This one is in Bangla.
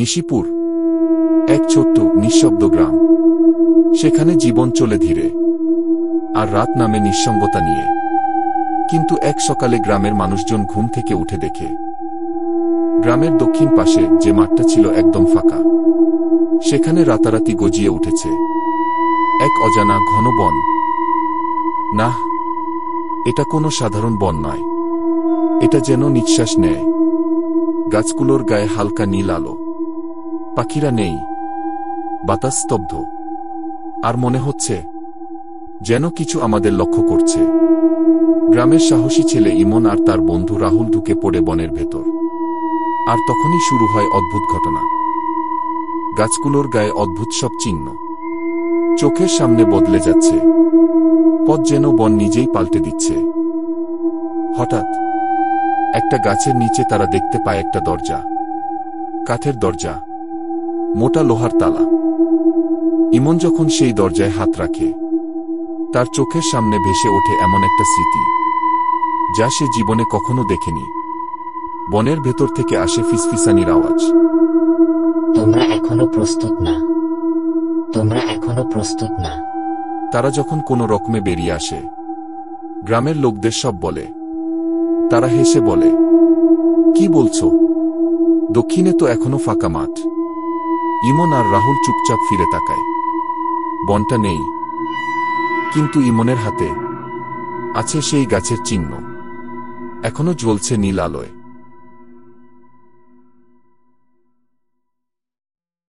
নিশিপুর, এক ছোট্ট নিঃশব্দ গ্রাম। সেখানে জীবন চলে ধীরে, আর রাত নামে নিঃসঙ্গতা নিয়ে। কিন্তু এক সকালে গ্রামের মানুষজন ঘুম থেকে উঠে দেখে, গ্রামের দক্ষিণ পাশে যে মাঠটা ছিল একদম ফাঁকা, সেখানে রাতারাতি গজিয়ে উঠেছে এক অজানা ঘন বন। না, এটা কোনো সাধারণ বন নয়, এটা যেন নিঃশ্বাস নেয়। গাছগুলোর গায়ে হালকা নীল আলো, পাখিরা নেই, বাতাস স্তব্ধ, আর মনে হচ্ছে যেন কিছু আমাদের লক্ষ্য করছে। গ্রামের সাহসী ছেলে ইমন আর তার বন্ধু রাহুল ঢুকে পড়ে বনের ভেতর। আর তখনই শুরু হয় অদ্ভুত ঘটনা। গাছগুলোর গায়ে অদ্ভুত সব চিহ্ন, চোখের সামনে বদলে যাচ্ছে, পথ যেন বন নিজেই পাল্টে দিচ্ছে। হঠাৎ একটা গাছের নিচে তারা দেখতে পায় একটা দরজা, কাঠের দরজা, মোটা লোহার তালা। ইমন যখন সেই দরজায় হাত রাখে, তার চোখের সামনে ভেসে ওঠে এমন একটা স্মৃতি যা সে জীবনে কখনো দেখেনি। বনের ভেতর থেকে আসে ফিসফিসানির আওয়াজ। তোমরা এখনো প্রস্তুত না, তোমরা এখনো প্রস্তুত না। তারা যখন কোনো রকমে বেরিয়ে আসে, গ্রামের লোকদের সব বলে। তারা হেসে বলে, কি বলছো? দক্ষিণে তো এখনো ফাঁকা মাঠ। ইমন আর রাহুল চুপচাপ ফিরে তাকায়। বনটা নেই, কিন্তু ইমনের হাতে আছে সেই গাছের চিহ্ন, এখনো জ্বলছে নীল আলোয়।